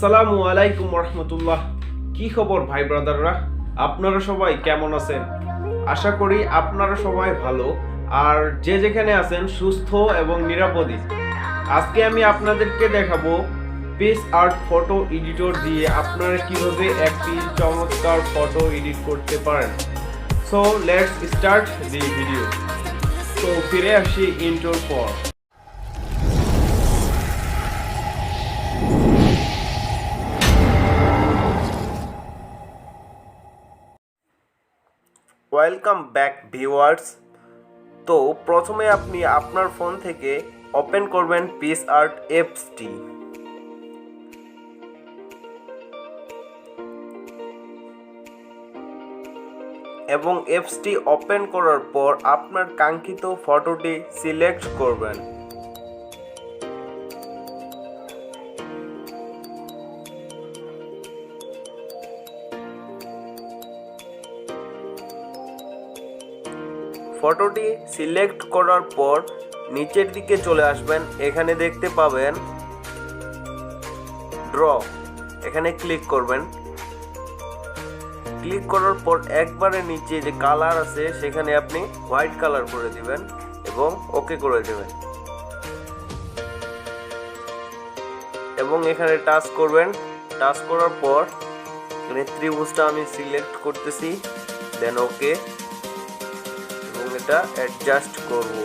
আসসালামু আলাইকুম রহমতুল্লাহ। কি খবর ভাই ব্রাদাররা, আপনারা সবাই কেমন আছেন? আশা করি আপনারা সবাই ভালো আর যে যেখানে আছেন সুস্থ এবং নিরাপদে। আজকে আমি আপনাদেরকে দেখাবো PicsArt ফটো এডিটর দিয়ে আপনারা কিভাবে একটি চমৎকার ফটো এডিট করতে পারেন। So let's start the video. তো ফিরে আসি ইন্ট্রোর পর। Welcome back viewers. তো প্রথমে আপনি আপনার ফোন থেকে ওপেন করবেন PicsArt অ্যাপসটি। এবং অ্যাপসটি ওপেন করার পর আপনার কাঙ্ক্ষিত ফটোটি সিলেক্ট করবেন। ফটোটি সিলেক্ট করার পর নিচের দিকে চলে আসবেন। এখানে দেখতে পাবেন ড্র, এখানে ক্লিক করবেন। ক্লিক করার পর একবারে নিচে যে কালার আছে সেখানে আপনি হোয়াইট কালার করে দিবেন এবং ওকে করে দেবেন এবং এখানে টাচ করবেন। টাচ করার পর এখানে ত্রিভুজটা আমি সিলেক্ট করতেছি, দেন ওকে, এবং এটা অ্যাডজাস্ট করব।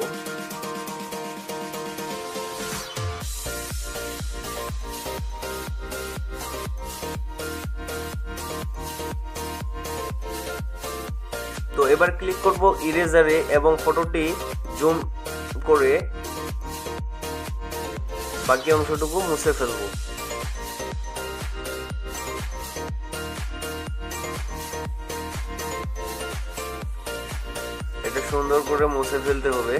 তো এবার ক্লিক করব ইরেজারে এবং ফটোটি জুম করে বাকি অংশটুকু মুছে ফেলব। এটা সুন্দর করে মুছে ফেলতে হবে।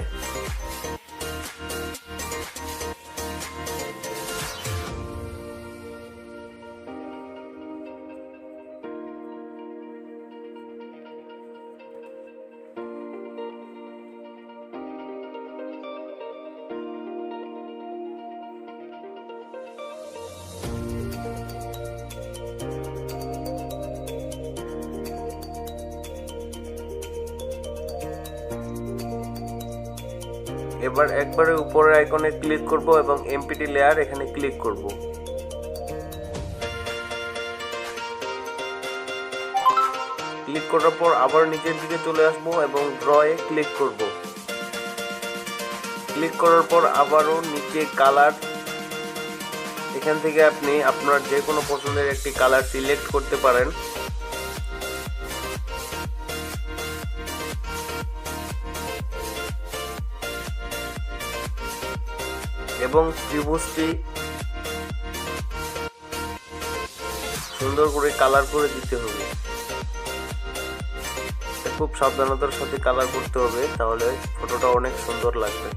এবার একবারে উপরের আইকনে ক্লিক করব এবং এমপিটি লেয়ার এখানে ক্লিক করব। ক্লিক করার পর আবার নিচের দিকে চলে আসব এবং ড্রয়ে ক্লিক করব। ক্লিক করার পর আবারও নিচে কালার, এখান থেকে আপনি আপনার যে কোনো পছন্দের একটি কালার সিলেক্ট করতে পারেন। এবং ত্রিভুজটি সুন্দর করে কালার করে দিতে হবে। খুব সাবধানতার সাথে কালার করতে হবে, তাহলে ফটোটা অনেক সুন্দর লাগবে।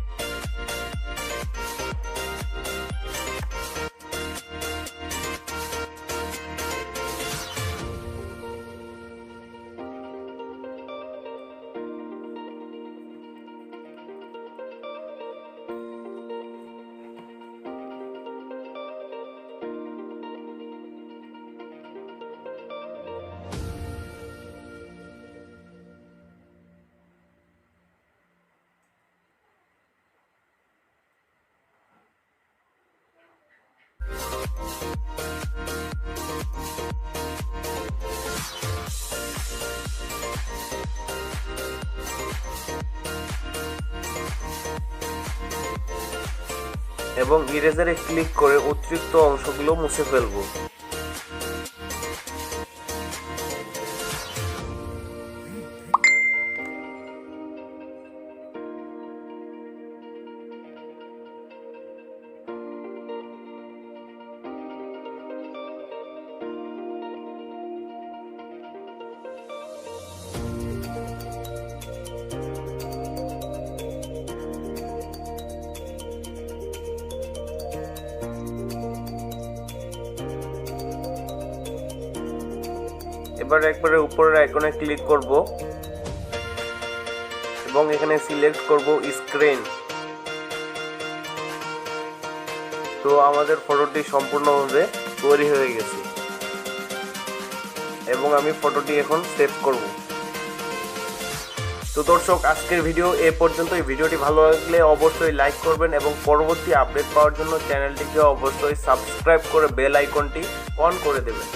এবং ইরেজারে ক্লিক করে অতিরিক্ত অংশগুলো মুছে ফেলবো। এবার একবারে উপরের আইকনে ক্লিক করব এবং এখানে সিলেক্ট করব স্ক্রিন। তো আমাদের ফটোটি সম্পূর্ণভাবে তৈরি হয়ে গেছে এবং আমি ফটোটি এখন সেভ করব। তো দর্শক, আজকের ভিডিও এ পর্যন্তই। ভিডিওটি ভালো লাগলে অবশ্যই লাইক করবেন এবং পরবর্তী আপডেট পাওয়ার জন্য চ্যানেলটিকে অবশ্যই সাবস্ক্রাইব করে বেল আইকনটি অন করে দেবেন।